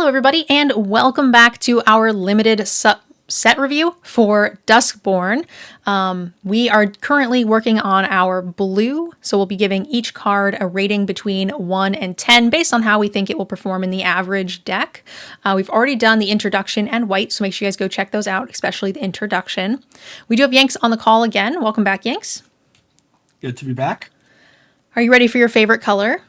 Hello, everybody, and welcome back to our limited set review for Duskbourn. We are currently working on our blue, so we'll be giving each card a rating between 1 and 10 based on how we think it will perform in the average deck. We've already done the introduction and white, so make sure you guys go check those out, especially the introduction. We do have Yanks on the call again. Welcome back, Yanks. Good to be back. Are you ready for your favorite color?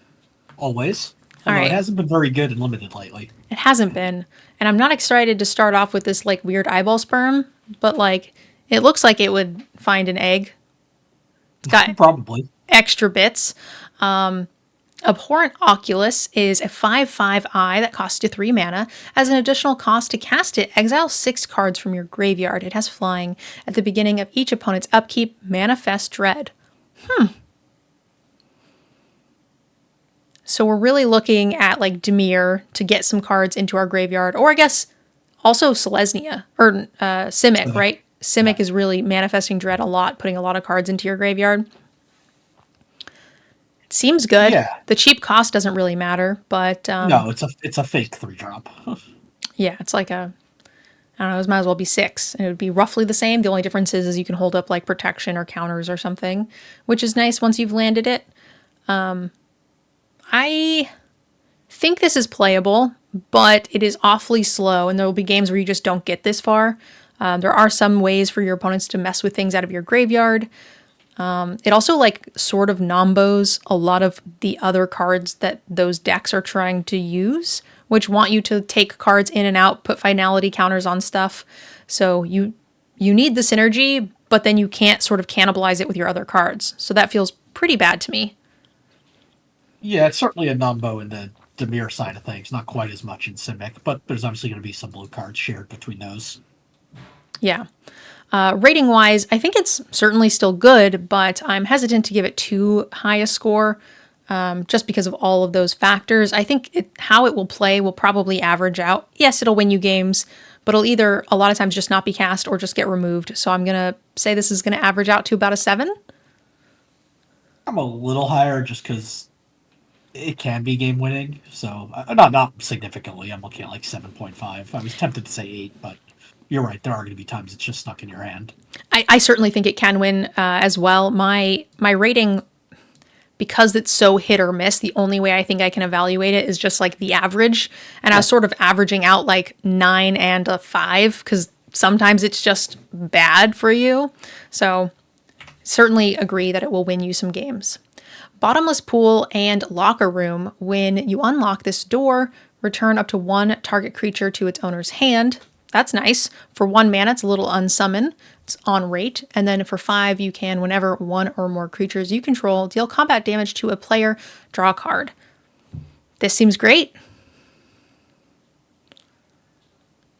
Always. All Although right. It hasn't been very good and limited lately. It hasn't been. And I'm not excited to start off with this like weird eyeball sperm, but like it looks like it would find an egg. It's got Probably. extra bits. Abhorrent Oculus is a 5/5 eye that costs you 3 mana. As an additional cost to cast it, exile 6 cards from your graveyard. It has flying. At the beginning of each opponent's upkeep, manifest dread. So we're really looking at like Dimir to get some cards into our graveyard, or I guess also Selesnya or Simic, right? Simic is really manifesting dread a lot, putting a lot of cards into your graveyard. It seems good. Yeah. The cheap cost doesn't really matter, but No, it's a fake 3-drop. yeah, it's like I don't know, it might as well be 6. And it would be roughly the same. The only difference is you can hold up like protection or counters or something, which is nice once you've landed it. I think this is playable, but it is awfully slow, and there will be games where you just don't get this far. There are some ways for your opponents to mess with things out of your graveyard. It also like sort of nombos a lot of the other cards that those decks are trying to use, which want you to take cards in and out, put finality counters on stuff. So you need the synergy, but then you can't sort of cannibalize it with your other cards. So that feels pretty bad to me. Yeah, it's certainly a numbo in the Dimir side of things. Not quite as much in Simic, but there's obviously going to be some blue cards shared between those. Yeah. Rating wise, I think it's certainly still good, but I'm hesitant to give it too high a score just because of all of those factors. I think how it will play will probably average out. Yes, it'll win you games, but it'll either a lot of times just not be cast or just get removed. So I'm going to say this is going to average out to about a 7. I'm a little higher just because it can be game winning. So not significantly. I'm looking at like 7.5. I was tempted to say 8, but you're right. There are going to be times it's just stuck in your hand. I certainly think it can win as well. My rating, because it's so hit or miss, the only way I think I can evaluate it is just like the average. And I was sort of averaging out like 9 and a 5 because sometimes it's just bad for you. So certainly agree that it will win you some games. Bottomless pool and locker room. When you unlock this door, return up to 1 target creature to its owner's hand. That's nice. For 1 mana, it's a little unsummon. It's on rate. And then for 5, you can, whenever 1 or more creatures you control deal combat damage to a player, draw a card. This seems great.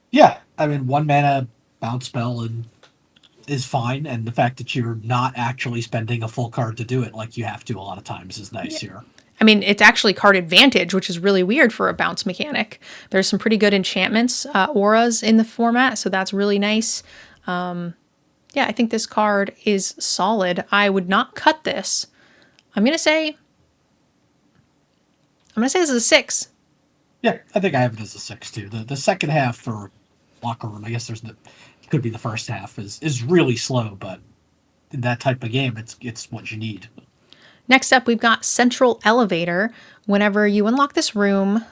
Yeah, I mean, 1 mana bounce spell is fine, and the fact that you're not actually spending a full card to do it like you have to a lot of times is nice here. I mean, it's actually card advantage, which is really weird for a bounce mechanic. There's some pretty good enchantments, auras in the format, so that's really nice. Yeah, I think this card is solid. I would not cut this. I'm gonna say this is a 6. Yeah, I think I have it as a 6 too. The second half for locker room, I guess it could be the first half, is really slow, but in that type of game, it's what you need. Next up, we've got Central Elevator. Whenever you unlock this room,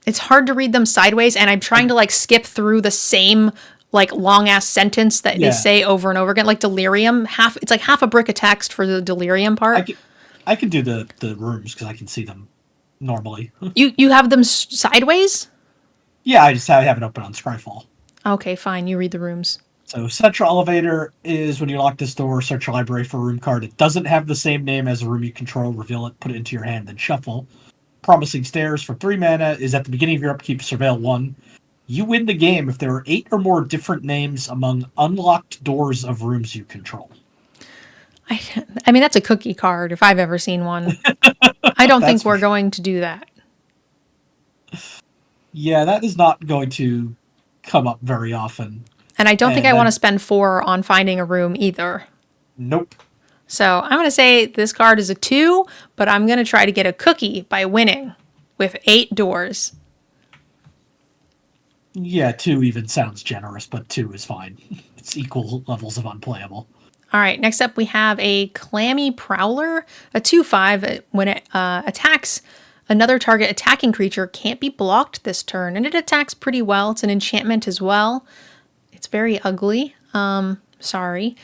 it's hard to read them sideways, and I'm trying to like skip through the same like long ass sentence that they say over and over again, like delirium. It's like half a brick of text for the delirium part. I can do the rooms because I can see them normally. You have them sideways? Yeah, I have it open on Scryfall. Okay, fine. You read the rooms. So Central Elevator is when you lock this door, search your library for a room card. It doesn't have the same name as a room you control. Reveal it, put it into your hand, then shuffle. Promising Stairs for 3 mana is at the beginning of your upkeep, surveil 1. You win the game if there are 8 or more different names among unlocked doors of rooms you control. I mean, that's a cookie card if I've ever seen one. I don't think we're going to do that. Yeah, that is not going to come up very often. And I don't think I want to spend 4 on finding a room either. Nope. So I'm going to say this card is a 2, but I'm going to try to get a cookie by winning with 8 doors. Yeah, 2 even sounds generous, but 2 is fine. It's equal levels of unplayable. All right, next up we have a clammy prowler, a 2/5. When it attacks another target attacking creature, can't be blocked this turn, and it attacks pretty well. It's an enchantment as well. It's very ugly. Sorry.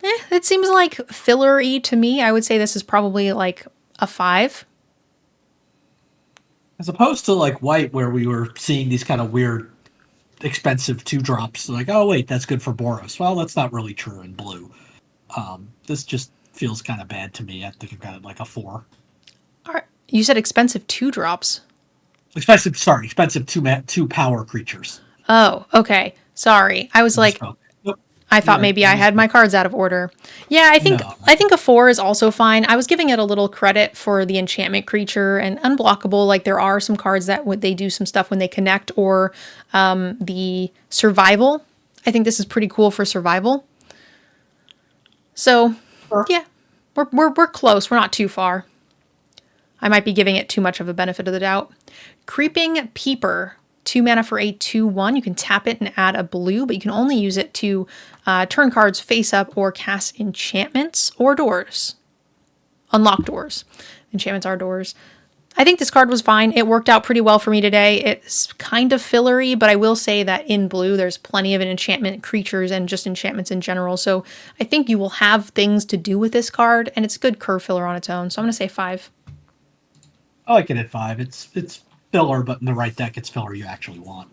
It seems like filler-y to me. I would say this is probably like a 5. As opposed to like white, where we were seeing these kind of weird, expensive 2-drops. Like, oh wait, that's good for Boros. Well, that's not really true in blue. This just feels kind of bad to me. I think I've got it like a 4. All right. You said expensive 2-drops. Expensive 2 power creatures. Oh, okay. Sorry. I was like, Nope. I thought maybe I had my cards out of order. Yeah, No. I think a 4 is also fine. I was giving it a little credit for the enchantment creature and unblockable. Like there are some cards that they do some stuff when they connect, or the survival. I think this is pretty cool for survival. So Sure. yeah, we're close. We're not too far. I might be giving it too much of a benefit of the doubt. Creeping Peeper. 2 mana for a 2/1. You can tap it and add a blue, but you can only use it to turn cards face up or cast enchantments or doors. Unlock doors. Enchantments are doors. I think this card was fine. It worked out pretty well for me today. It's kind of fillery, but I will say that in blue, there's plenty of enchantment creatures and just enchantments in general. So I think you will have things to do with this card, and it's a good curve filler on its own. So I'm going to say 5. I like it at 5. It's filler, but in the right deck, it's filler you actually want.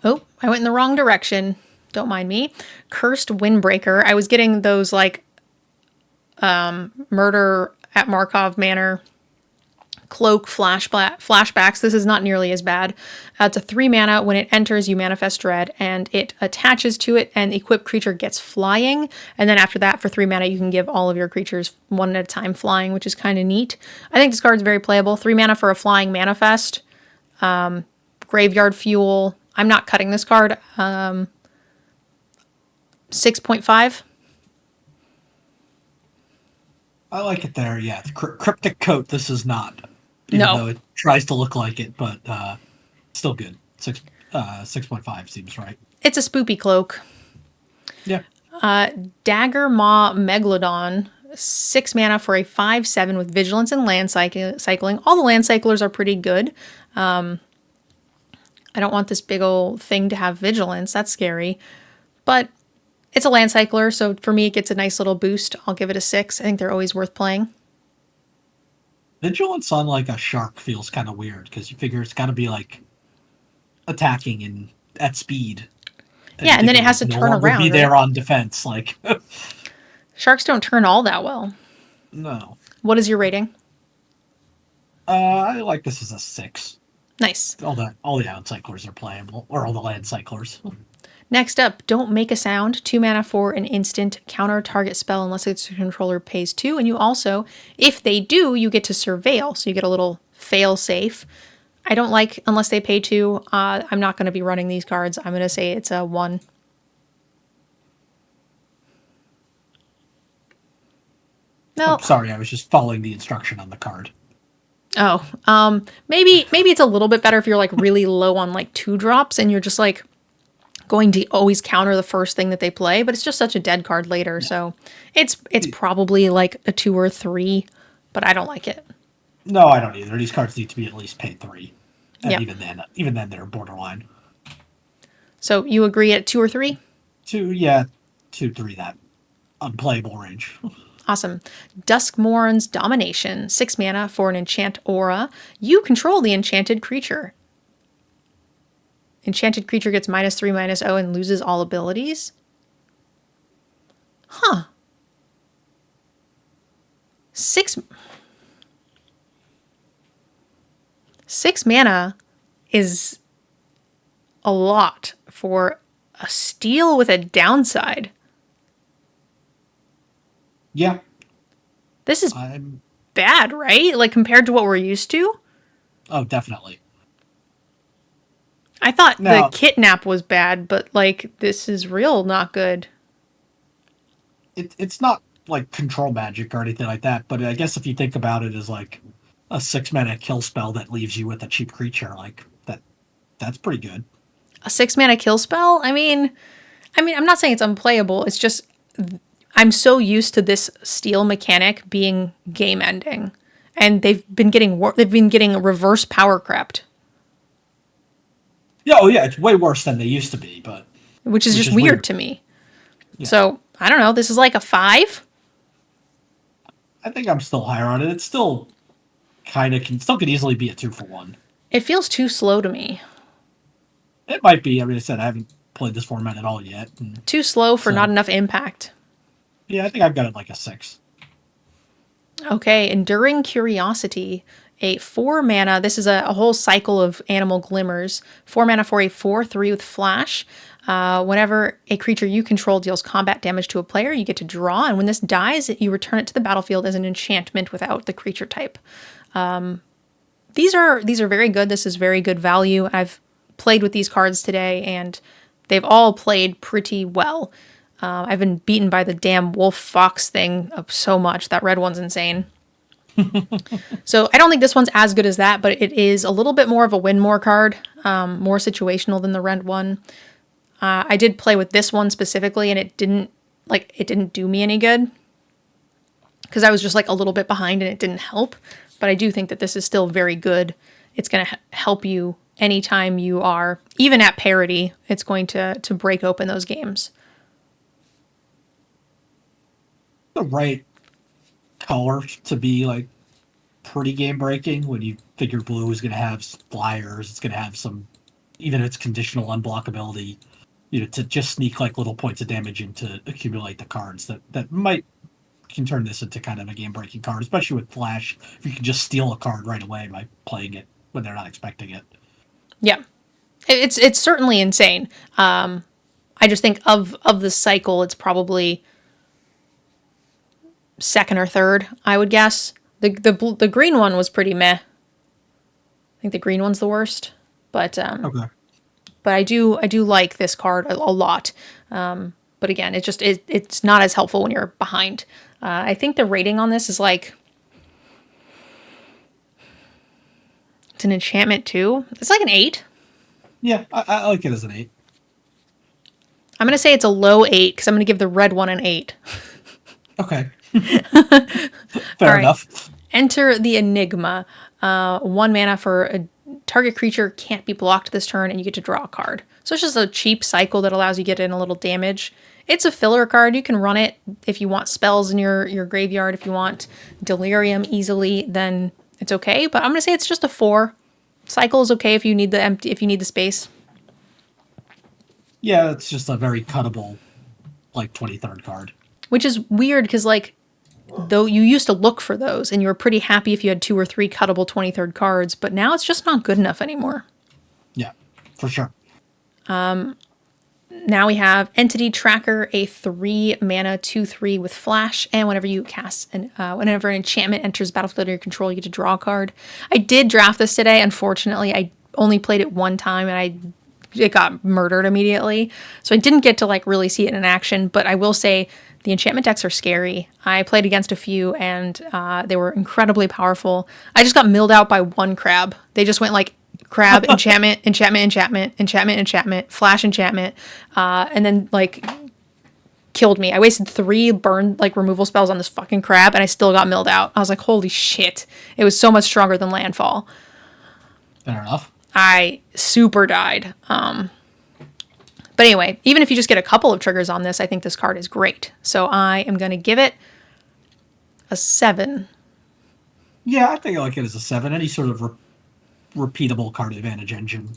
Oh, I went in the wrong direction. Don't mind me. Cursed Windbreaker. I was getting those like Murder at Markov Manor cloak flashbacks. This is not nearly as bad. It's a 3 mana. When it enters, you manifest dread, and it attaches to it, and the equipped creature gets flying. And then after that, for 3 mana, you can give all of your creatures 1 at a time flying, which is kind of neat. I think this card is very playable. 3 mana for a flying manifest. Graveyard Fuel. I'm not cutting this card. 6.5. I like it there, yeah. Cryptic Coat, this is not. Even No. though it tries to look like it, but still good. 6.5 seems right. It's a spoopy cloak. Yeah. Dagger Maw Megalodon. 6 mana for a 5/7 with vigilance and land cycling. All the land cyclers are pretty good. I don't want this big old thing to have vigilance. That's scary. But it's a land cycler, so for me it gets a nice little boost. I'll give it a 6. I think they're always worth playing. Vigilance on like a shark feels kind of weird, because you figure it's got to be like attacking and at speed. Yeah, and then it has to turn around. Be there on defense, like. Sharks don't turn all that well. No. What is your rating? I like this as a 6. Nice. All the land cyclers are playable, or all the land cyclers. Next up, Don't Make a Sound. 2 mana for an instant. Counter target spell unless its controller pays 2. And you also, if they do, you get to surveil. So you get a little fail safe. I don't like unless they pay 2. I'm not going to be running these cards. I'm going to say it's a 1. No. Oh, sorry, I was just following the instruction on the card. Oh, maybe it's a little bit better if you're like really low on like 2-drops and you're just like going to always counter the first thing that they play, but it's just such a dead card later. Yeah. So it's probably like a 2 or 3, but I don't like it. No, I don't either. These cards need to be at least paid 3. And yep. even then they're borderline. So you agree at 2 or 3? 2, yeah. 2, 3, that unplayable range. Awesome. Duskmourn's Domination. 6 mana for an enchant aura. You control the enchanted creature. Enchanted creature gets -3/-0 and loses all abilities. Huh. 6 mana is a lot for a steal with a downside. Yeah. This is bad, right? Like compared to what we're used to? Oh, definitely. I thought the kidnap was bad, but like this is real not good. it's not like control magic or anything like that, but I guess if you think about it as like a 6-mana kill spell that leaves you with a cheap creature, like that's pretty good. A 6-mana kill spell? I mean, I'm not saying it's unplayable. It's just I'm so used to this steal mechanic being game ending, and they've been getting reverse power crept, Yeah, oh yeah, it's way worse than they used to be, but which is which just is weird weird. to me. Yeah, So I don't know. This is like a 5. I think I'm still higher on it. It's still kind of can still could easily be a 2 for 1. It feels too slow to me. It might be. I mean, I said I haven't played this format at all yet, and Too slow for not so enough impact. yeah, I think I've got it like a 6. Okay, Enduring Curiosity, a 4 mana. This is a whole cycle of animal glimmers. 4 mana for a 4/3 with flash. Whenever a creature you control deals combat damage to a player, you get to draw, and when this dies, you return it to the battlefield as an enchantment without the creature type. These are very good. This is very good value. I've played with these cards today, and they've all played pretty well. I've been beaten by the damn wolf fox thing so much. That red one's insane. So I don't think this one's as good as that, but it is a little bit more of a win more card, more situational than the red one. I did play with this one specifically, and it didn't do me any good because I was just like a little bit behind and it didn't help. But I do think that this is still very good. It's going to help you anytime you are even at parity. It's going to break open those games. The right color to be like pretty game breaking when you figure blue is going to have flyers, it's going to have some, even if it's conditional unblockability, to just sneak like little points of damage and to accumulate the cards that might can turn this into kind of a game breaking card, especially with flash. If you can just steal a card right away by playing it when they're not expecting it. Yeah, it's certainly insane. I just think of the cycle, it's probably second or third, I would guess. The green one was pretty meh. I think the green one's the worst, Okay. but I do like this card a lot. But again, it's not as helpful when you're behind. I think the rating on this is like it's an enchantment too. It's like an 8. Yeah, I like it as an 8. I'm gonna say it's a low 8 because I'm gonna give the red one an 8. Okay. All Fair right. enough. Enter the Enigma. 1 mana for a target creature can't be blocked this turn, and you get to draw a card. So it's just a cheap cycle that allows you to get in a little damage. It's a filler card. You can run it if you want spells in your graveyard. If you want delirium easily, then it's okay. But I'm gonna say it's just a 4. Cycle is okay if you need the space. Yeah, it's just a very cuttable, like 23rd card. Which is weird because like though you used to look for those and you were pretty happy if you had 2 or 3 cuttable 23rd cards, but now it's just not good enough anymore. Yeah, for sure. Now we have Entity Tracker, a 3 mana 2/3 with flash, and whenever an enchantment enters battlefield under your control, you get to draw a card. I did draft this today. Unfortunately, I only played it one time and it got murdered immediately, so I didn't get to like really see it in action. But I will say the enchantment decks are scary. I played against a few and they were incredibly powerful. I just got milled out by one crab. They just went like crab, enchantment, enchantment, enchantment, enchantment, enchantment, flash enchantment, and then like killed me. I wasted 3 burn like removal spells on this fucking crab and I still got milled out. I was like, holy shit. It was so much stronger than landfall. Fair enough. I super died. But anyway, even if you just get a couple of triggers on this, I think this card is great. So I am going to give it a 7. Yeah, I think I like it as a 7. Any sort of repeatable card advantage engine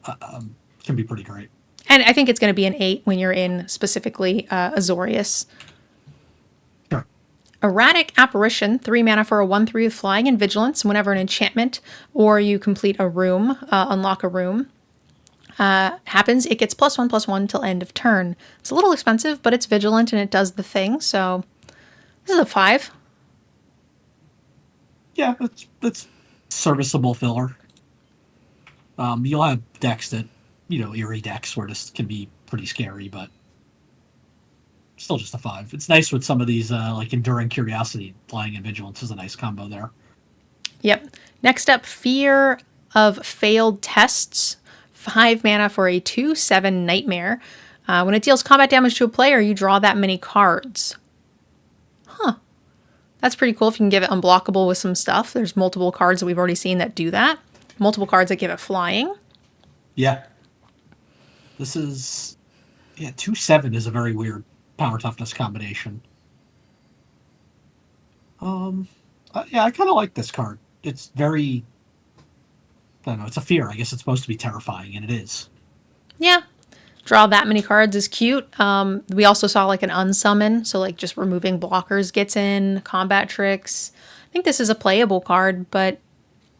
can be pretty great. And I think it's going to be an 8 when you're in specifically Azorius. Sure. Erratic Apparition, 3 mana for a 1/3 with flying and vigilance. Whenever an enchantment or you complete a room, unlock a room, happens, it gets +1/+1 till end of turn. It's a little expensive, but it's vigilant and it does the thing. So this is a 5. Yeah, it's serviceable filler. You'll have decks that, eerie decks where this can be pretty scary, but Still just a 5. It's nice with some of these, like Enduring Curiosity. Flying and Vigilance is a nice combo there. Yep. Next up, Fear of Failed Tests. 5 mana for a 2/7 Nightmare. When it deals combat damage to a player, you draw that many cards. Huh. That's pretty cool if you can give it unblockable with some stuff. There's multiple cards that we've already seen that do that. Multiple cards that give it flying. Yeah. This is... Yeah, 2/7 is a very weird power toughness combination. Yeah, I kind of like this card. It's very... I don't know, it's a fear. I guess it's supposed to be terrifying, and it is. Yeah. Draw that many cards is cute. We also saw like an unsummon, so like just removing blockers gets in, combat tricks. I think this is a playable card, but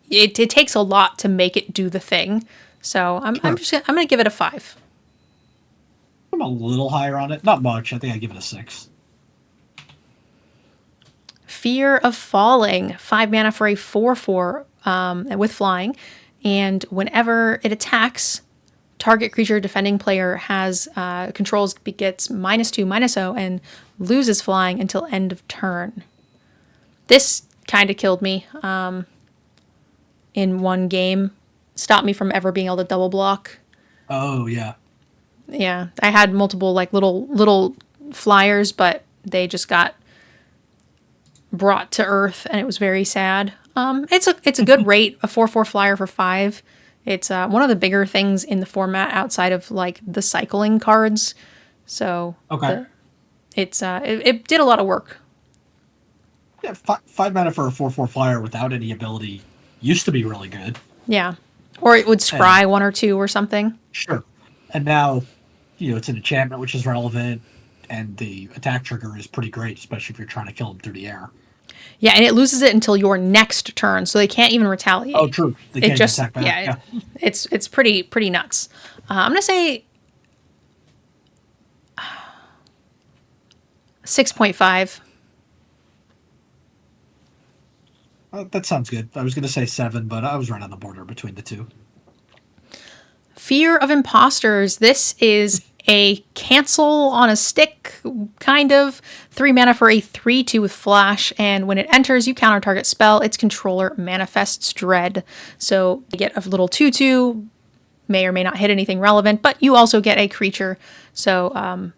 it takes a lot to make it do the thing. So I'm gonna give it a 5. I'm a little higher on it. Not much. I think I give it a 6. Fear of Falling. 5 mana for a 4/4 with flying. And whenever it attacks, target creature defending player has controls gets -2/-0 and loses flying until end of turn. This kind of killed me in one game. Stopped me from ever being able to double block. Oh, yeah. Yeah, I had multiple like little flyers, but they just got brought to earth, and it was very sad. It's a good rate, a 4/4 flyer for 5. It's one of the bigger things in the format outside of like the cycling cards. So Okay. it did a lot of work. Yeah, 5 mana for a 4/4 flyer without any ability used to be really good. Yeah, or it would scry 1 or 2 or something. Sure. And now, it's an enchantment, which is relevant, and the attack trigger is pretty great, especially if you're trying to kill them through the air. Yeah, and it loses it until your next turn, so they can't even retaliate. Oh, true. They can't just attack back. Yeah, it's pretty nuts. I'm gonna say 6.5. That sounds good. I was going to say 7, but I was right on the border between the two. Fear of Impostors. This is a cancel on a stick, kind of. 3 mana for a 3/2 with flash, and when it enters, you counter target spell. Its controller manifests dread. So you get a little 2/2, may or may not hit anything relevant, but you also get a creature. So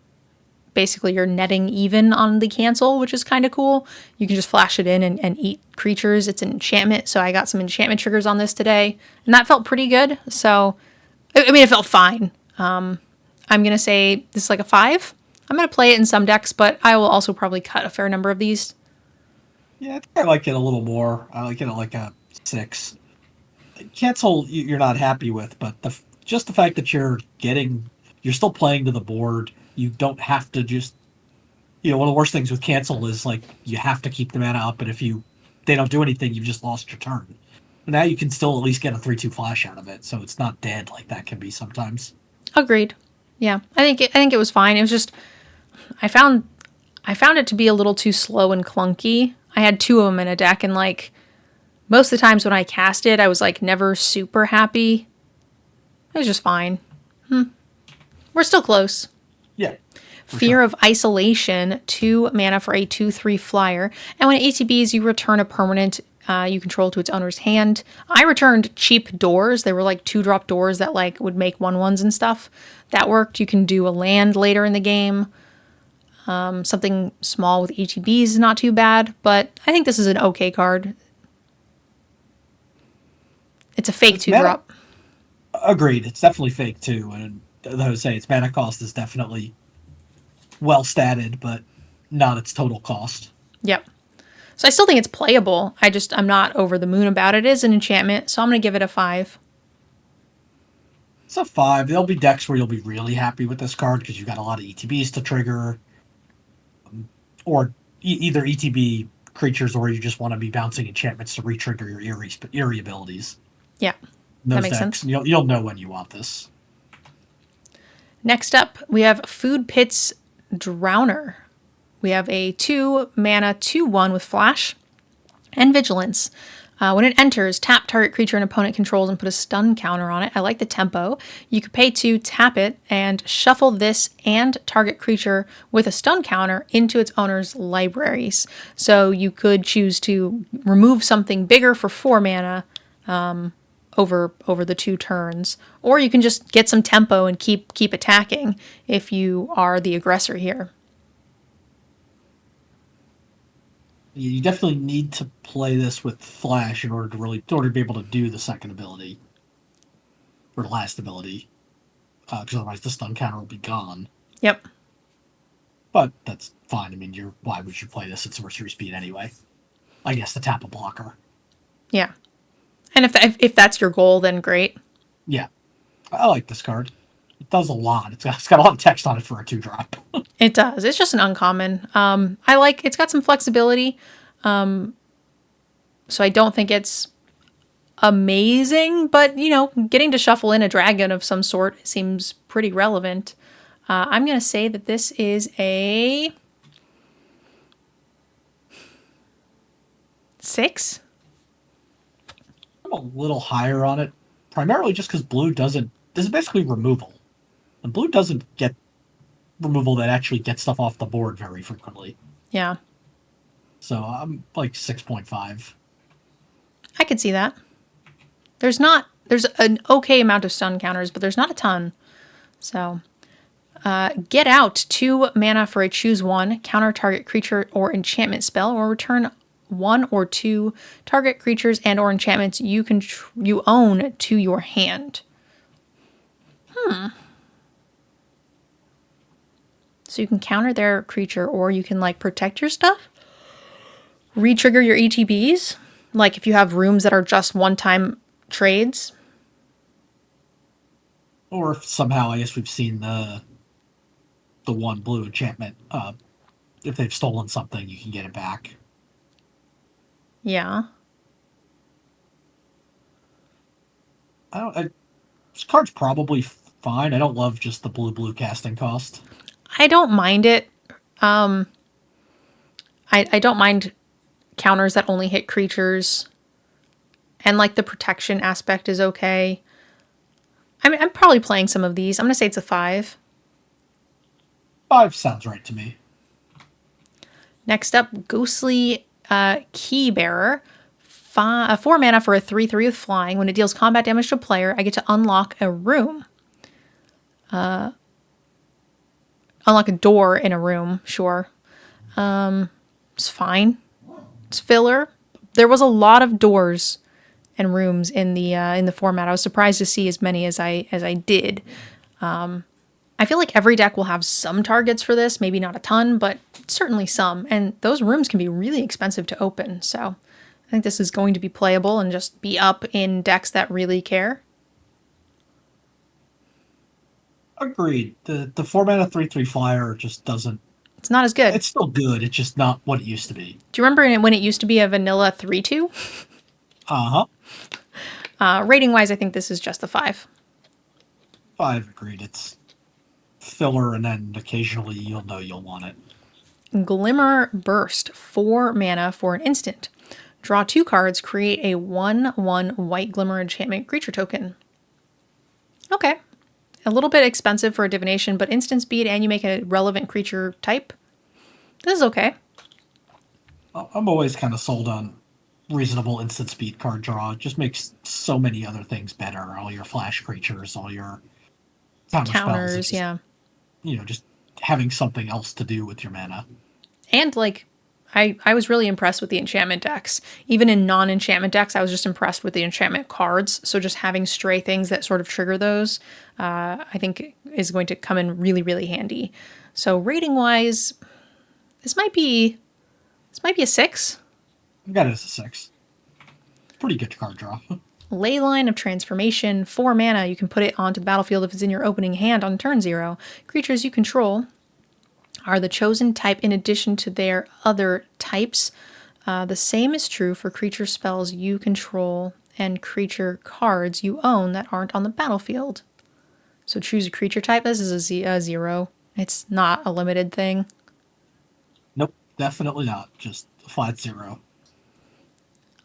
basically you're netting even on the cancel, which is kind of cool. You can just flash it in and eat creatures. It's an enchantment, so I got some enchantment triggers on this today, and that felt pretty good. So, I mean, it felt fine. I'm going to say this is like a 5. I'm going to play it in some decks, but I will also probably cut a fair number of these. Yeah, I think I like it a little more. I like it at like a 6. Cancel you're not happy with, but just the fact that you're still playing to the board. You don't have to just, one of the worst things with cancel is like you have to keep the mana up, and if they don't do anything, you've just lost your turn. But now you can still at least get a 3/2 flash out of it, so it's not dead like that can be sometimes. Agreed. Yeah, I think it was fine. It was just I found it to be a little too slow and clunky. I had 2 of them in a deck, and like most of the times when I cast it, I was like never super happy. It was just fine. We're still close. Yeah. Fear of Isolation, 2 mana for a 2/3 flyer. And when it ATBs, you return a permanent you control to its owner's hand. I returned cheap doors. They were like 2-drop doors that like would make 1/1s and stuff. That worked. You can do a land later in the game. Something small with ATBs is not too bad, but I think this is an okay card. It's a fake 2-drop. Agreed. It's definitely fake too, and I would say its mana cost is definitely well statted, but not its total cost. Yep. So I still think it's playable. I'm not over the moon about it. It is an enchantment, so I'm going to give it a 5. It's a 5. There'll be decks where you'll be really happy with this card because you've got a lot of ETBs to trigger, or either ETB creatures, or you just want to be bouncing enchantments to re-trigger your eerie abilities. Yeah, that makes sense. You'll know when you want this. Next up, we have Food Pit's Drowner. We have a 2 mana 2/1 with flash and vigilance. When it enters, tap target creature an opponent controls and put a stun counter on it. I like the tempo. You could pay 2, tap it, and shuffle this and target creature with a stun counter into its owner's libraries. So you could choose to remove something bigger for 4 mana over the 2 turns, or you can just get some tempo and keep attacking if you are the aggressor here. You definitely need to play this with flash in order to be able to do the second ability or the last ability, because otherwise the stun counter will be gone. Yep. But that's fine. I mean, why would you play this at sorcery speed anyway? I guess to tap a blocker. Yeah. And if that's your goal, then great. Yeah, I like this card. It does a lot. It's got a lot of text on it for a 2-drop. It does. It's just an uncommon. It's got some flexibility. So I don't think it's amazing, but getting to shuffle in a dragon of some sort seems pretty relevant. I'm going to say that this is a 6. I'm a little higher on it, primarily just because blue doesn't. This is basically removal, and blue doesn't get removal that actually gets stuff off the board very frequently. Yeah. So I'm like 6.5. I could see that. There's an okay amount of stun counters, but there's not a ton. So, get out 2 mana for a choose 1, counter target creature or enchantment spell, or return 1 or 2 target creatures and or enchantments you own to your hand. So you can counter their creature, or you can protect your stuff. Re-trigger your ETBs, like if you have rooms that are just one-time trades. Or if somehow, I guess we've seen the 1 blue enchantment. If they've stolen something, you can get it back. Yeah. This card's probably fine. I don't love just the blue casting cost. I don't mind it. I don't mind counters that only hit creatures. And the protection aspect is okay. I mean, I'm probably playing some of these. I'm going to say it's a 5. 5 sounds right to me. Next up, Ghostly Keybearer. 4 mana for a 3/3 with flying. When it deals combat damage to a player, I get to unlock a room. Unlock a door in a room, sure. It's fine. It's filler. There was a lot of doors and rooms in the format. I was surprised to see as many as I did. I feel like every deck will have some targets for this, maybe not a ton, but certainly some. And those rooms can be really expensive to open. So I think this is going to be playable and just be up in decks that really care. Agreed. The 4-mana 3/3 flyer just doesn't. It's not as good. It's still good. It's just not what it used to be. Do you remember when it used to be a vanilla 3/2? Rating wise, I think this is just a 5. 5, agreed. It's filler, and then occasionally you'll want it. Glimmer Burst, 4 mana for an instant. Draw 2 cards, create a 1/1 white glimmer enchantment creature token. Okay. A little bit expensive for a divination, but instant speed and you make a relevant creature type. This is okay. I'm always kind of sold on reasonable instant speed card draw. It just makes so many other things better. All your flash creatures, all your counters, spells, yeah. Just having something else to do with your mana. And I was really impressed with the enchantment decks. Even in non-enchantment decks, I was just impressed with the enchantment cards. So just having stray things that sort of trigger those, I think is going to come in really, really handy. So rating-wise, this might be a 6. I got it as a 6. Pretty good card draw. Leyline of Transformation, 4 mana. You can put it onto the battlefield if it's in your opening hand on turn 0. Creatures you control are the chosen type in addition to their other types. The same is true for creature spells you control and creature cards you own that aren't on the battlefield. So choose a creature type. This is a 0. It's not a limited thing. Nope, definitely not. Just a flat 0.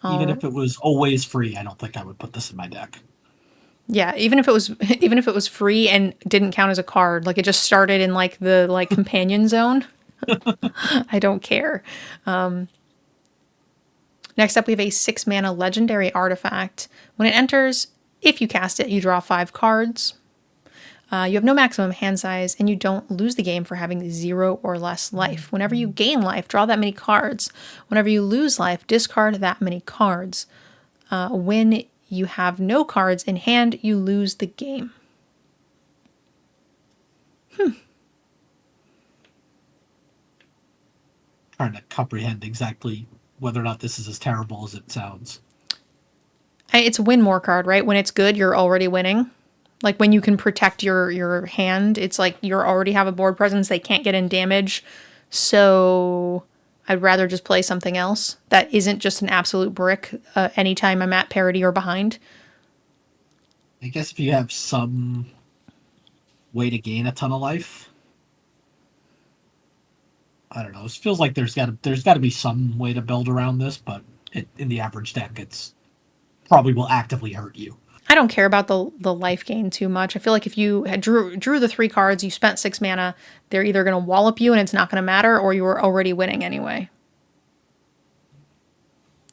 Even Oh, if it was always free, I don't think I would put this in my deck. yeah, even if it was even if it was free and didn't count as a card, like it just started in like the like companion zone, I don't care. Next up, we have a 6 mana legendary artifact. When it enters, if you cast it, you draw 5 cards. You have no maximum hand size, and you don't lose the game for having 0 or less life. Whenever you gain life, draw that many cards. Whenever you lose life, discard that many cards. When you have no cards in hand, you lose the game. Trying to comprehend exactly whether or not this is as terrible as it sounds. It's a win more card, right? When it's good, you're already winning. Like when you can protect your hand, it's like you already have a board presence. They can't get in damage, so I'd rather just play something else that isn't just an absolute brick anytime I'm at parity or behind. I guess if you have some way to gain a ton of life, I don't know. It feels like there's got to be some way to build around this, but in the average deck, it's probably will actively hurt you. I don't care about the life gain too much. I feel like if you had drew the 3 cards, you spent 6 mana, they're either going to wallop you and it's not going to matter, or you were already winning anyway.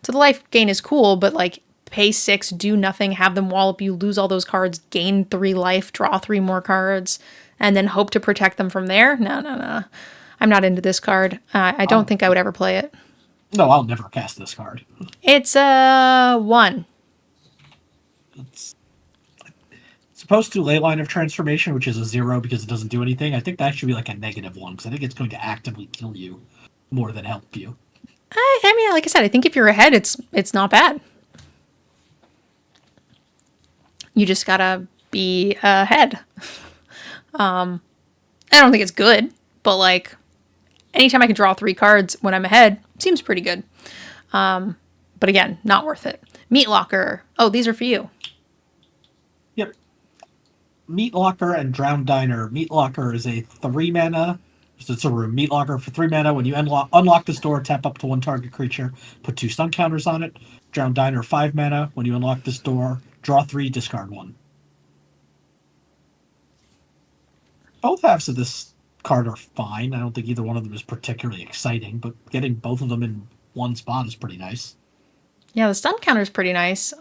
So the life gain is cool, but like pay 6, do nothing, have them wallop you, lose all those cards, gain 3 life, draw 3 more cards, and then hope to protect them from there. No, no, no. I'm not into this card. I don't think I would ever play it. No, I'll never cast this card. It's a 1. It's supposed to Leyline of Transformation, which is a 0 because it doesn't do anything. I think that should be like a -1 because I think it's going to actively kill you more than help you. I mean, like I said, I think if you're ahead, it's not bad. You just gotta be ahead. I don't think it's good, but like anytime I can draw 3 cards when I'm ahead, seems pretty good. But again, not worth it. Meat Locker. Oh, these are for you. Yep. Meat Locker and Drowned Diner. Meat Locker is a 3 mana. So it's a room. Meat Locker for 3 mana. When you unlock this door, tap up to 1 target creature, put 2 stun counters on it. Drowned Diner 5 mana. When you unlock this door, draw 3, discard 1. Both halves of this card are fine. I don't think either one of them is particularly exciting, but getting both of them in one spot is pretty nice. Yeah, the stun counter is pretty nice.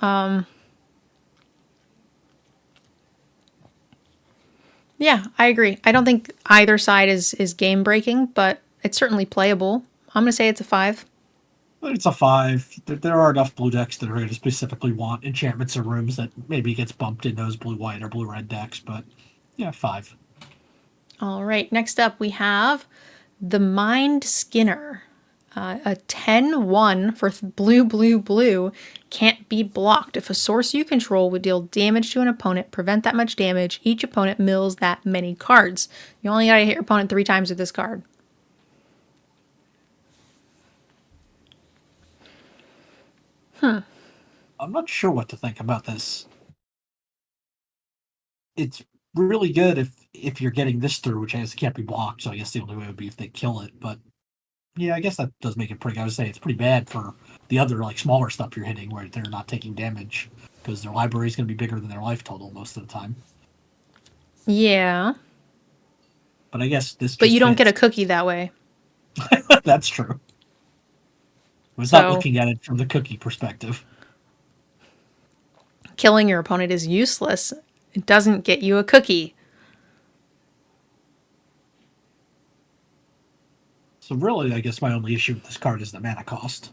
Yeah, I agree. I don't think either side is game breaking, but it's certainly playable. I'm gonna say it's a 5. It's a 5. There are enough blue decks that are going to specifically want enchantments or rooms that maybe gets bumped in those blue-white or blue-red decks, but yeah, 5. All right, next up we have the Mind Skinner. A 10-1 for blue, blue, blue can't be blocked. If a source you control would deal damage to an opponent, prevent that much damage, each opponent mills that many cards. You only gotta hit your opponent 3 times with this card. I'm not sure what to think about this. It's really good if you're getting this through, which I guess it can't be blocked, so I guess the only way would be if they kill it, but yeah, I guess that does make it pretty good. I would say it's pretty bad for the other like smaller stuff you're hitting where they're not taking damage because their library is going to be bigger than their life total most of the time. Yeah. But I guess this. But you don't get a cookie that way. That's true. I was not looking at it from the cookie perspective. Killing your opponent is useless. It doesn't get you a cookie. So really, I guess my only issue with this card is the mana cost.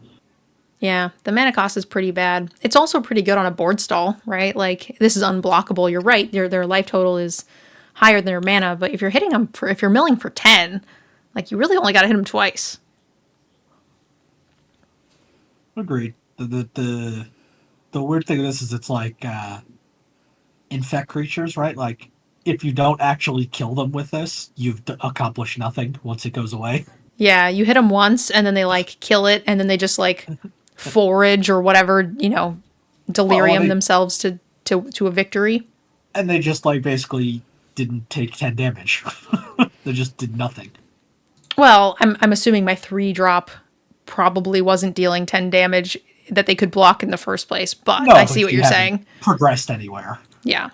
Yeah, the mana cost is pretty bad. It's also pretty good on a board stall, right? Like, this is unblockable. You're right. Their life total is higher than their mana, but if you're hitting them if you're milling for 10, like, you really only got to hit them twice. Agreed. The weird thing of this is it's like infect creatures, right? Like, if you don't actually kill them with this, you've accomplished nothing once it goes away. Yeah, you hit them once, and then they, like, kill it, and then they just, like, forage or whatever, delirium themselves to a victory. And they just, like, basically didn't take 10 damage. They just did nothing. Well, I'm assuming my 3-drop probably wasn't dealing 10 damage that they could block in the first place. But No, I see but what you you're haven't saying. progressed anywhere. Yeah.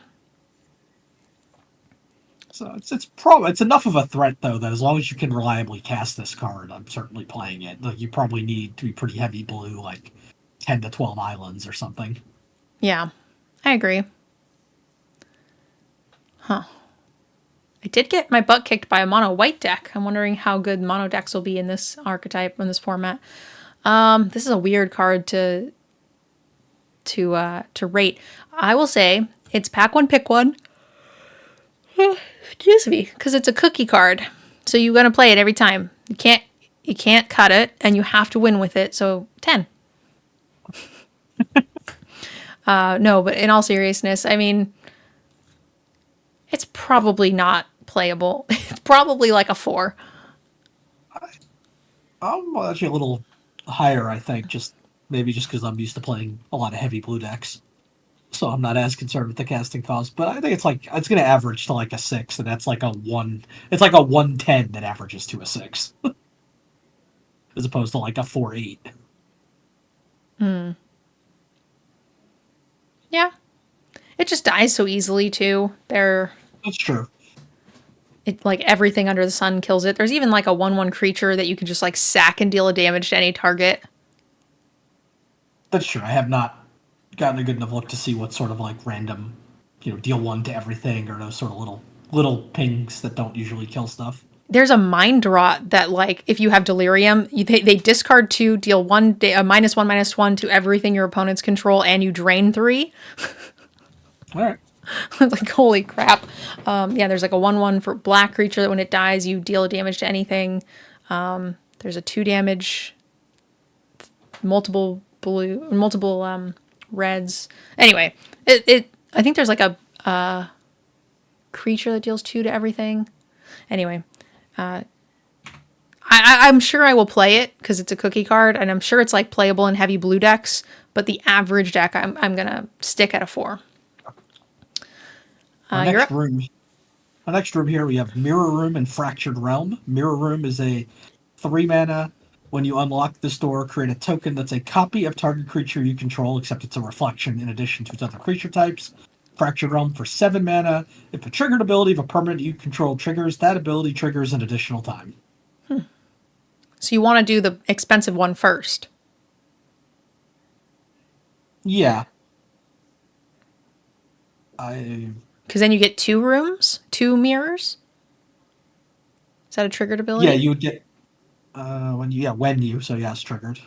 So it's enough of a threat though that as long as you can reliably cast this card, I'm certainly playing it. Like you probably need to be pretty heavy blue, like 10 to 12 islands or something. Yeah. I agree. Huh. I did get my butt kicked by a mono white deck. I'm wondering how good mono decks will be in this archetype, in this format. This is a weird card to rate. I will say it's pack one, pick one. Excuse me, because it's a cookie card. So you're gonna play it every time. You can't cut it, and you have to win with it. So 10. No, but in all seriousness, I mean, it's probably not playable. It's probably like a 4. I'm actually a little higher, I think, maybe just because I'm used to playing a lot of heavy blue decks. So I'm not as concerned with the casting cost, but I think it's going to average to like a 6, and that's like a 1. It's like a 110 that averages to a 6, as opposed to like a 4-8. Yeah, it just dies so easily too. That's true. It like everything under the sun kills it. There's even like a 1/1 creature that you can just like sack and deal a damage to any target. That's true. I have not gotten a good enough look to see what sort of like random, deal 1 to everything, or those sort of little pings that don't usually kill stuff. There's a mind rot that like if you have delirium, they discard 2, deal a -1/-1 to everything your opponents control, and you drain 3. All right. Like holy crap. Yeah, there's like a 1/1 for black creature that when it dies you deal damage to anything. There's a 2 damage, multiple reds. Anyway, I think there's like a creature that deals 2 to everything. Anyway, I'm sure I will play it because it's a cookie card, and I'm sure it's like playable in heavy blue decks. But the average deck, I'm gonna stick at a 4. Our next room here we have Mirror Room and Fractured Realm. Mirror Room is a 3 mana. When you unlock this door, create a token that's a copy of target creature you control, except it's a reflection in addition to its other creature types. Fractured Realm for 7 mana. If a triggered ability of a permanent you control triggers, that ability triggers an additional time. So you want to do the expensive one first. Yeah. Because then you get 2 rooms, 2 mirrors. Is that a triggered ability? Yeah, you would get so yeah, it's triggered.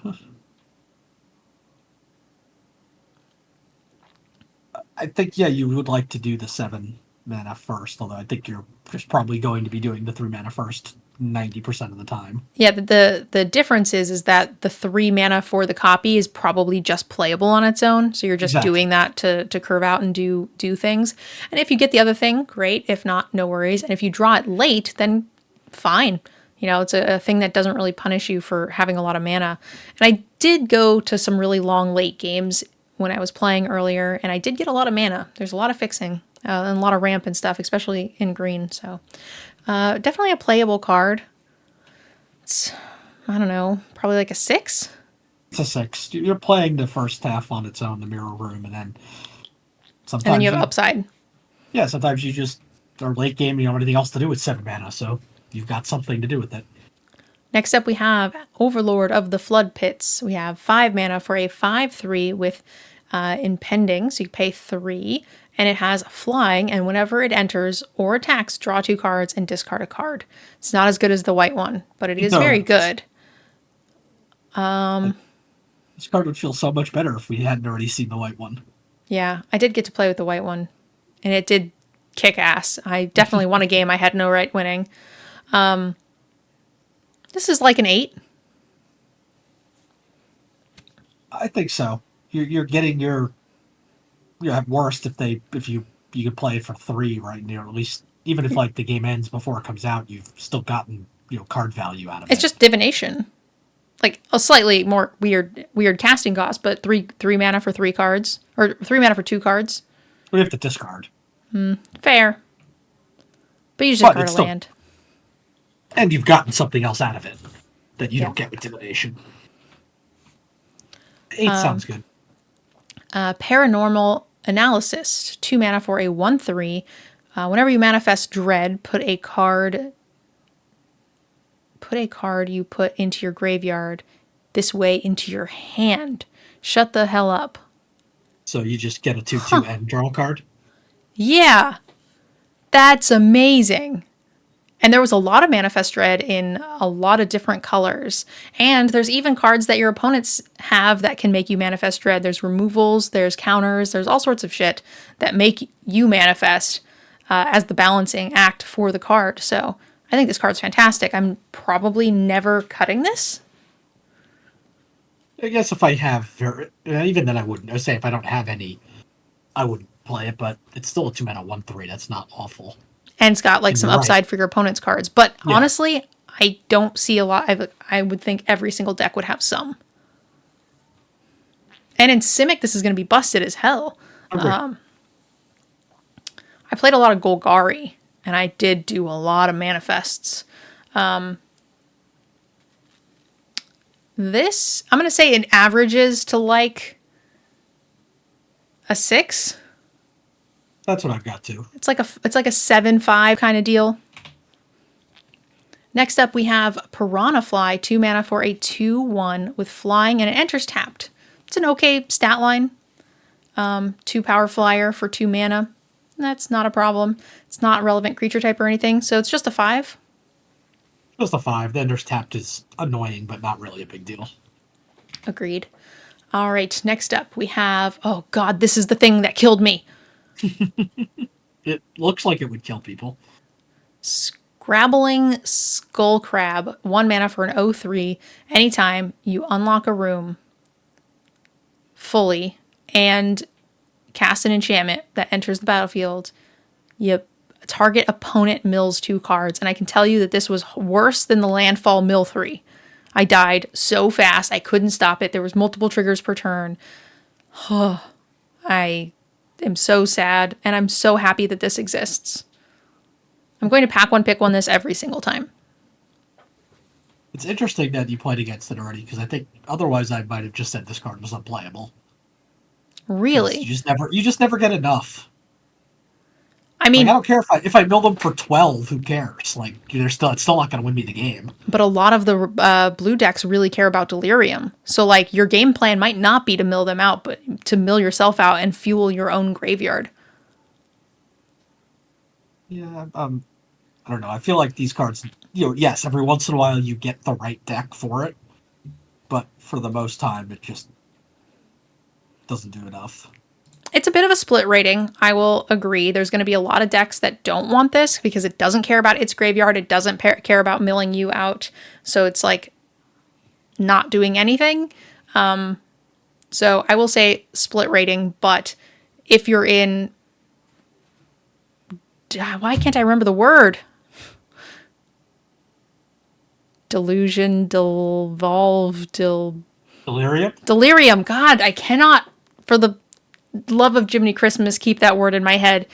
I think you would like to do the 7 mana first, although I think you're just probably going to be doing the 3 mana first 90% of the time. Yeah, the difference is that the 3 mana for the copy is probably just playable on its own. So you're just doing that to curve out and do things. And if you get the other thing, great. If not, no worries. And if you draw it late, then fine. It's a thing that doesn't really punish you for having a lot of mana. And I did go to some really long late games when I was playing earlier, and I did get a lot of mana. There's a lot of fixing and a lot of ramp and stuff, especially in green. So definitely a playable card. It's, I don't know, probably like a 6? It's a 6. You're playing the first half on its own, the Mirror Room, and then sometimes and then you have upside. Yeah, sometimes you just are late game, you don't have anything else to do with 7 mana, so you've got something to do with it. Next up we have Overlord of the Flood Pits. We have 5 mana for a 5/3 with impending, so you pay 3, and it has flying, and whenever it enters or attacks, draw 2 cards and discard a card. It's not as good as the white one, but it is very good. This card would feel so much better if we hadn't already seen the white one. Yeah, I did get to play with the white one, and it did kick ass. I definitely won a game I had no right winning. This is like an 8. I think so. You're getting at worst if you could play it for 3 right now, at least even if like the game ends before it comes out, you've still gotten card value out of it. It's just divination, like a slightly more weird casting cost, but 3 mana for 3 cards, or 3 mana for 2 cards. We have to discard. Fair, but you just discard a land, and you've gotten something else out of it that you don't get with divination. 8 sounds good. Paranormal Analysis, 2 mana for a 1/3. Whenever you manifest dread, put a card you put into your graveyard this way into your hand. Shut the hell up. So you just get a 2/2 and draw a card? Yeah. That's amazing. And there was a lot of Manifest Dread in a lot of different colors. And there's even cards that your opponents have that can make you Manifest Dread. There's removals, there's counters, there's all sorts of shit that make you manifest as the balancing act for the card. So I think this card's fantastic. I'm probably never cutting this. I guess if I have... even then I wouldn't. I would say if I don't have any, I wouldn't play it, but it's still a 2 mana 1/3. That's not awful. And it's got like some upside for your opponent's cards. But honestly, I don't see a lot. I would think every single deck would have some. And in Simic, this is going to be busted as hell. I played a lot of Golgari, and I did do a lot of manifests. This, I'm going to say it averages to like a 6. That's what I've got too. It's like a 7/5 kind of deal. Next up, we have Piranha Fly, 2 mana for a 2/1 with flying, and it enters tapped. It's an okay stat line. 2 power flyer for 2 mana. That's not a problem. It's not relevant creature type or anything, so it's just a 5. Just a 5. The enters tapped is annoying, but not really a big deal. Agreed. All right, next up we have, oh god, this is the thing that killed me. It looks like it would kill people. Scrabbling Skullcrab, 1 mana for an 0/3. Anytime you unlock a room fully and cast an enchantment that enters the battlefield, you target opponent mills 2 cards. And I can tell you that this was worse than the landfall mill 3. I died so fast, I couldn't stop it. There was multiple triggers per turn. I am so sad, and I'm so happy that this exists. I'm going to pack one, pick one this every single time. It's interesting that you played against it already, because I think otherwise I might have just said this card was unplayable. Really? You just never get enough. I mean, like, I don't care if I mill them for 12. Who cares? Like, it's still not going to win me the game. But a lot of the blue decks really care about Delirium. So, like, your game plan might not be to mill them out, but to mill yourself out and fuel your own graveyard. Yeah, I don't know. I feel like these cards, yes, every once in a while you get the right deck for it, but for the most time it just doesn't do enough. It's a bit of a split rating. I will agree. There's going to be a lot of decks that don't want this because it doesn't care about its graveyard. It doesn't care about milling you out. So it's like not doing anything. So I will say split rating, but if you're in... Why can't I remember the word? Delusion, Delirium? Delirium. God, I cannot, for the love of Jiminy Christmas, keep that word in my head.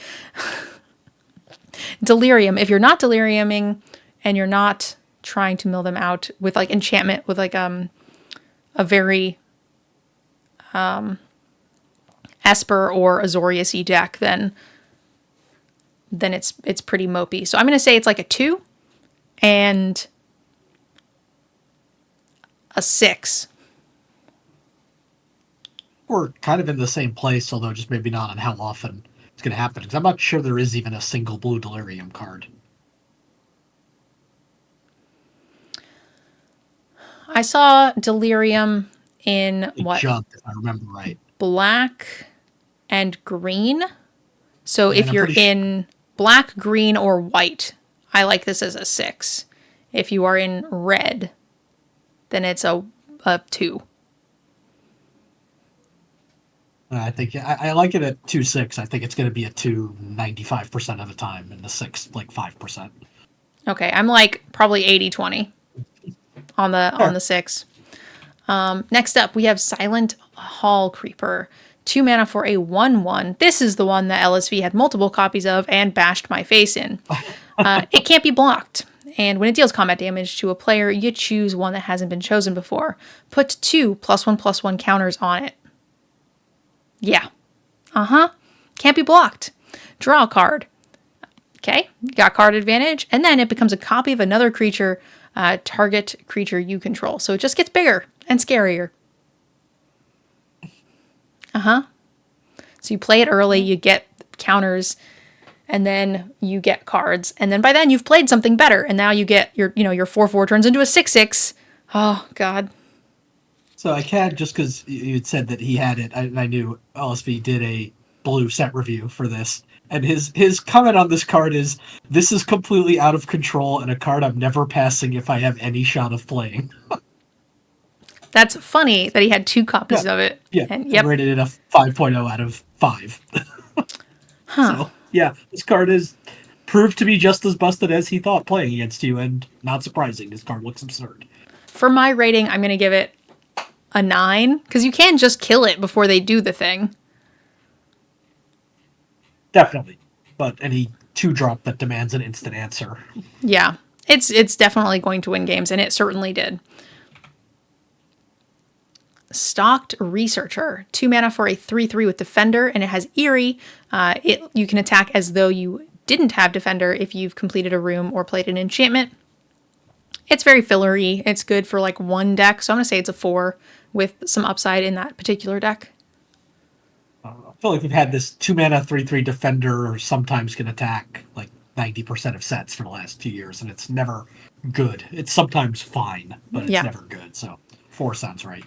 Delirium. If you're not deliriuming and you're not trying to mill them out with like enchantment, with like a very Esper or Azorius-y deck, then it's pretty mopey. So I'm going to say it's like a 2 and a 6. We're kind of in the same place, although just maybe not on how often it's going to happen. Because I'm not sure there is even a single blue Delirium card. I saw Delirium in what? Jump, if I remember right. Black and green. So if you're in black, green, or white, I like this as a 6. If you are in red, then it's a 2. I think I like it at 2/6. I think it's going to be a 2 95% of the time, and the 6 like 5%. Okay, I'm like probably 80-20 on the 6. Next up, we have Silent Hall Creeper. 2 mana for a 1/1. This is the one that LSV had multiple copies of and bashed my face in. It can't be blocked. And when it deals combat damage to a player, you choose one that hasn't been chosen before. Put 2 +1/+1 counters on it. Yeah. Can't be blocked. Draw a card. Okay, got card advantage. And then it becomes a copy of another creature, target creature you control. So it just gets bigger and scarier. So you play it early, you get counters, and then you get cards. And then by then you've played something better. And now you get your 4/4 turns into a 6/6. Oh, God. So I can, just because you had said that he had it, I knew LSV did a blue set review for this. And his comment on this card is, "This is completely out of control and a card I'm never passing if I have any shot of playing." That's funny that he had 2 copies of it. Yeah, And, I rated it a 5.0 out of 5. So, yeah, this card is proved to be just as busted as he thought playing against you, and not surprising, this card looks absurd. For my rating, I'm going to give it a 9, because you can just kill it before they do the thing. Definitely. But any 2-drop that demands an instant answer. Yeah, it's definitely going to win games, and it certainly did. Stalked Researcher. 2 mana for a 3/3 with Defender, and it has Eerie. You can attack as though you didn't have Defender if you've completed a room or played an enchantment. It's very fillery. It's good for like one deck, so I'm going to say it's a 4 with some upside in that particular deck. I feel like we've had this 2 mana 3/3 Defender, or sometimes can attack like 90% of sets for the last 2 years, and it's never good. It's sometimes fine, but it's never good. So 4 sounds right.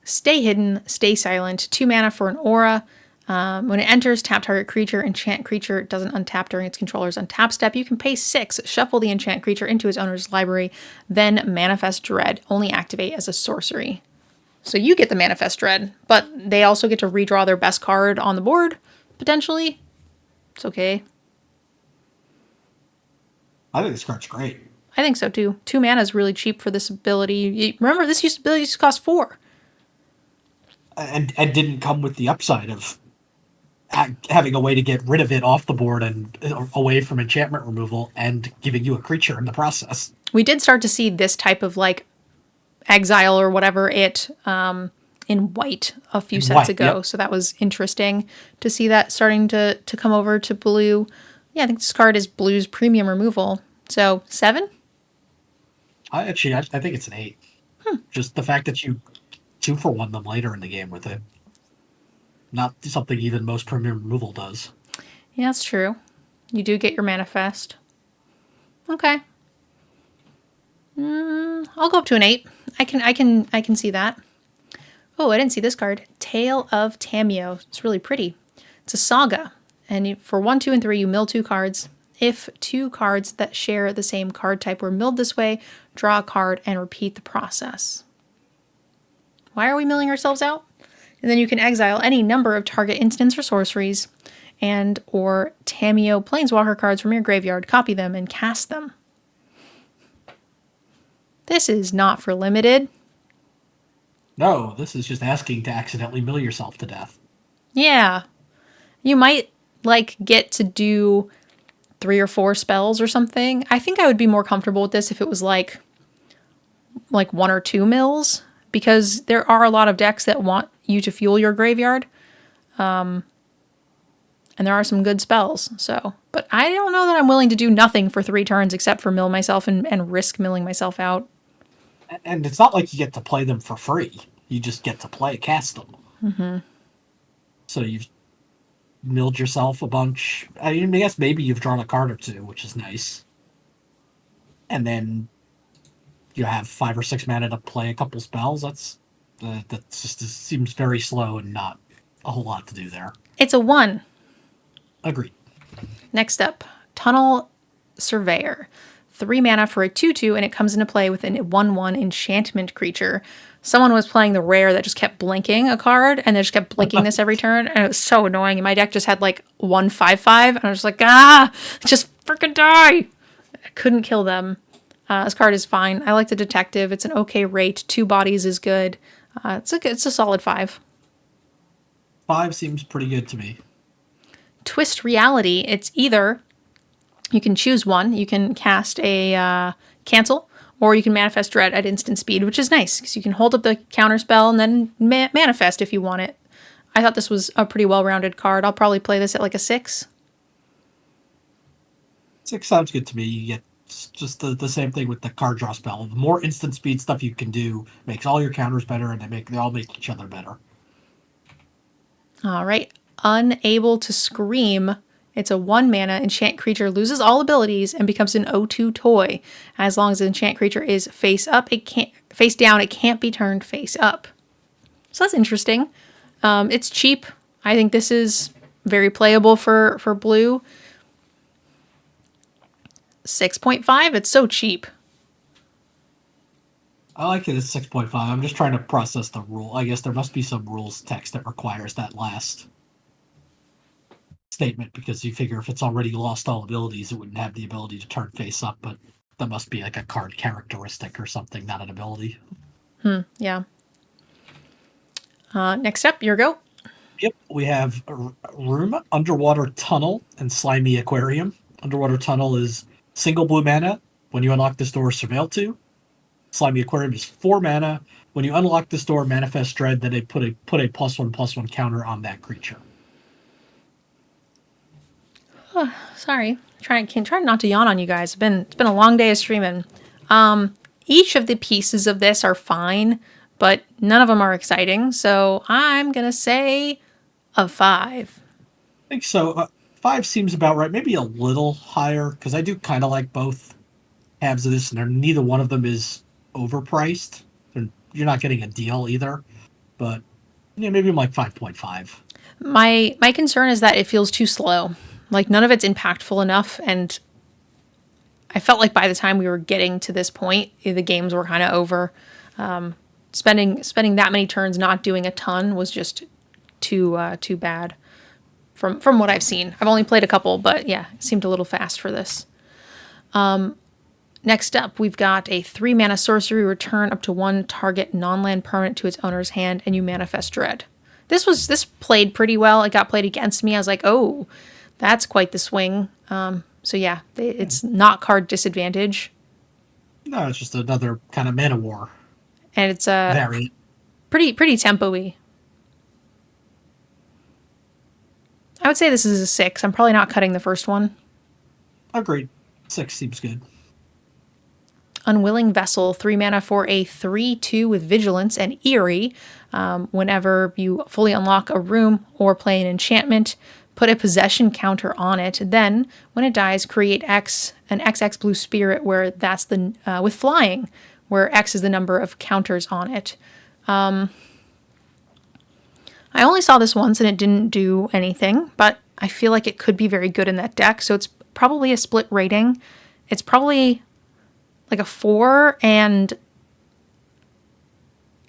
Stay Hidden, Stay Silent. 2 mana for an aura. When it enters, tap target creature. Enchant creature doesn't untap during its controller's untap step. You can pay 6, shuffle the enchant creature into its owner's library, then Manifest Dread. Only activate as a sorcery. So you get the Manifest Dread, but they also get to redraw their best card on the board, potentially. It's okay. I think this card's great. I think so too. 2 mana is really cheap for this ability. Remember, this ability used to cost 4. And didn't come with the upside of having a way to get rid of it off the board and away from enchantment removal, and giving you a creature in the process. We did start to see this type of like exile or whatever in white a few sets ago. Yep. So that was interesting to see that starting to come over to blue. Yeah, I think this card is blue's premium removal. So 7? I think it's an 8. Just the fact that you 2-for-1 them later in the game with it. Not something even most premium removal does. Yeah, that's true. You do get your manifest. Okay. I'll go up to an 8. I can see that. Oh, I didn't see this card. Tale of Tamio. It's really pretty. It's a saga. And for 1, 2, and 3, you mill 2 cards. If 2 cards that share the same card type were milled this way, draw a card and repeat the process. Why are we milling ourselves out? And then you can exile any number of target instants or sorceries and or Tamio Planeswalker cards from your graveyard, copy them, and cast them. This is not for limited. No, this is just asking to accidentally mill yourself to death. Yeah. You might, get to do 3 or 4 spells or something. I think I would be more comfortable with this if it was like 1 or 2 mills, because there are a lot of decks that want you to fuel your graveyard. And there are some good spells. So, but I don't know that I'm willing to do nothing for 3 turns except for mill myself and risk milling myself out. And it's not like you get to play them for free. You just get to cast them. Mm-hmm. So you've milled yourself a bunch. I guess maybe you've drawn a card or 2, which is nice. And then you have 5 or 6 mana to play a couple spells. That just seems very slow and not a whole lot to do there. It's a 1. Agreed. Next up, Tunnel Surveyor. 3 mana for a 2/2, and it comes into play with a 1/1 enchantment creature. Someone was playing the rare that just kept blinking a card, and they just kept blinking this every turn, and it was so annoying. And my deck just had 1 5/5, and I was like, just freaking die! I couldn't kill them. This card is fine. I like the detective. It's an okay rate. 2 bodies is good. It's a solid 5. 5 seems pretty good to me. Twist Reality. It's either You can choose one. You can cast a cancel, or you can manifest dread at instant speed, which is nice because you can hold up the counter spell and then manifest if you want it. I thought this was a pretty well-rounded card. I'll probably play this at like a 6. 6 sounds good to me. You get just the same thing with the card draw spell. The more instant speed stuff you can do makes all your counters better, and they all make each other better. All right. Unable to Scream. It's a 1 mana enchant creature, loses all abilities and becomes an O2 toy. As long as the enchant creature is face down, it can't be turned face up. So that's interesting. It's cheap. I think this is very playable for blue. 6.5. It's so cheap. I like it at 6.5. I'm just trying to process the rule. I guess there must be some rules text that requires that last statement, because you figure if it's already lost all abilities, it wouldn't have the ability to turn face up, but that must be like a card characteristic or something, not an ability. Yeah. Next up, your go. Yep, we have Room, Underwater Tunnel, and Slimy Aquarium. Underwater Tunnel is single blue mana. When you unlock this door, surveil 2. Slimy Aquarium is 4 mana. When you unlock this door, manifest dread, then they put a +1/+1 counter on that creature. Oh, sorry. Try not to yawn on you guys. It's been a long day of streaming. Each of the pieces of this are fine, but none of them are exciting. So I'm gonna say a 5. I think so. 5 seems about right. Maybe a little higher, because I do kind of like both halves of this, and neither one of them is overpriced. You're not getting a deal either, but yeah, maybe I'm like 5.5. My concern is that it feels too slow. Like none of it's impactful enough, and I felt like by the time we were getting to this point, the games were kind of over. Spending that many turns not doing a ton was just too bad. From what I've seen, I've only played a couple, but yeah, it seemed a little fast for this. Next up, we've got a 3 mana sorcery, return up to 1 target non-land permanent to its owner's hand, and you manifest dread. This played pretty well. It got played against me. I was like, oh, that's quite the swing. So yeah, it's not card disadvantage. No, it's just another kind of mana war. And it's pretty tempo-y. I would say this is a 6. I'm probably not cutting the first one. Agreed. 6 seems good. Unwilling Vessel, 3 mana for a 3/2 with Vigilance and Eerie. Whenever you fully unlock a room or play an enchantment, put a possession counter on it. Then, when it dies, create an XX blue spirit where that's with flying, where X is the number of counters on it. I only saw this once and it didn't do anything, but I feel like it could be very good in that deck, so it's probably a split rating. It's probably like a 4 and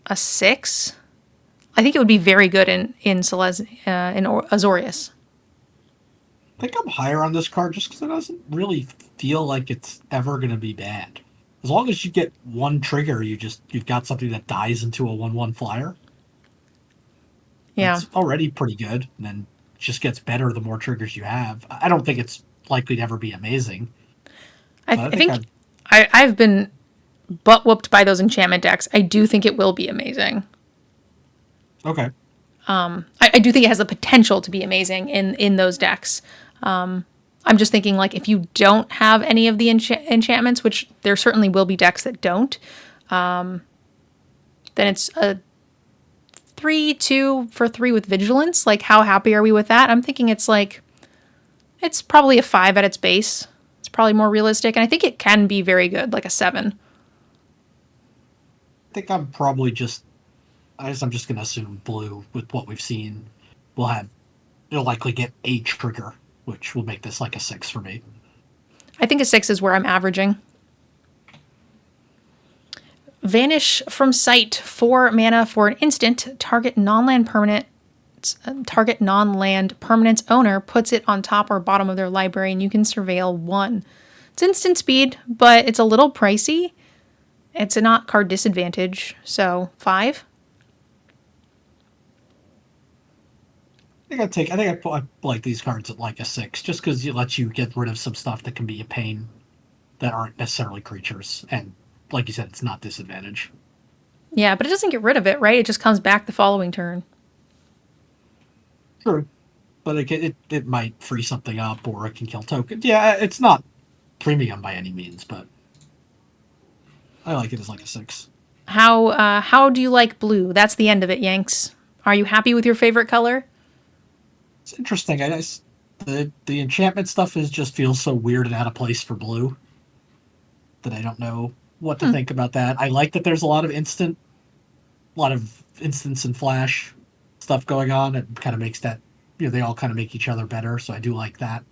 a 6. I think it would be very good in Azorius. I think I'm higher on this card just because it doesn't really feel like it's ever going to be bad. As long as you get one trigger, you've got something that dies into a 1/1 flyer. Yeah, it's already pretty good, and then it just gets better the more triggers you have. I don't think it's likely to ever be amazing. I think I've been butt whooped by those enchantment decks. I do think it will be amazing. Okay. I do think it has the potential to be amazing in those decks. I'm just thinking, like, if you don't have any of the enchantments, which there certainly will be decks that don't, then it's a 3/2 for 3 with Vigilance. Like, how happy are we with that? I'm thinking it's probably a 5 at its base. It's probably more realistic, and I think it can be very good, like a 7. I think I'm probably I'm just going to assume blue with what we've seen. It'll likely get a trigger, which will make this like a 6 for me. I think a 6 is where I'm averaging. Vanish from Sight, 4 mana for an instant. Target non-land permanent's owner puts it on top or bottom of their library, and you can surveil 1. It's instant speed, but it's a little pricey. It's not card disadvantage, so 5. I like these cards at like a 6, just because it lets you get rid of some stuff that can be a pain that aren't necessarily creatures, and like you said, it's not disadvantage. Yeah, but it doesn't get rid of it, right? It just comes back the following turn. True, but it might free something up, or it can kill tokens. Yeah, it's not premium by any means, but I like it as like a 6. How do you like blue? That's the end of it, Yanks. Are you happy with your favorite color? It's interesting. The enchantment stuff just feels so weird and out of place for blue that I don't know what to think about that. I like that there's a lot of instance and flash stuff going on. It kind of makes that, they all kind of make each other better. So I do like that.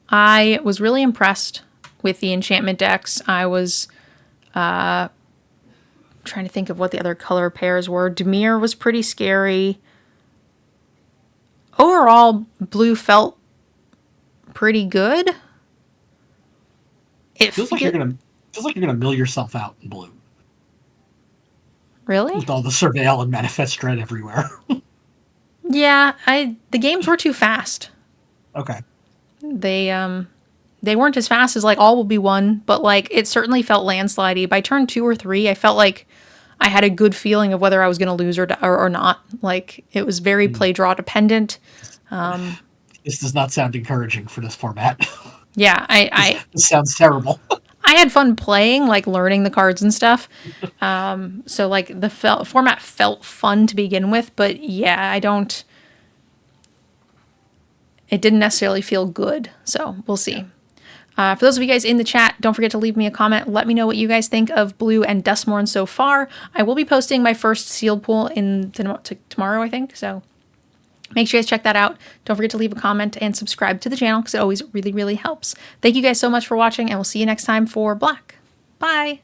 I was really impressed with the enchantment decks. I was trying to think of what the other color pairs were. Dimir was pretty scary. Overall, blue felt pretty good. It Feels like you're gonna mill yourself out in blue really? with all the surveil and manifest dread everywhere. Yeah, the games were too fast. Okay. They weren't as fast as like all will be won, but like it certainly felt landslidey. By turn 2 or 3, I felt like I had a good feeling of whether I was going to lose or not. Like it was very play draw dependent. This does not sound encouraging for this format. Yeah, This sounds terrible. I had fun playing, like learning the cards and stuff. So like the format felt fun to begin with, but yeah, it didn't necessarily feel good. So we'll see. For those of you guys in the chat, don't forget to leave me a comment. Let me know what you guys think of Blue and Duskmourn so far. I will be posting my first sealed pool tomorrow, I think. So make sure you guys check that out. Don't forget to leave a comment and subscribe to the channel because it always really, really helps. Thank you guys so much for watching, and we'll see you next time for Black. Bye.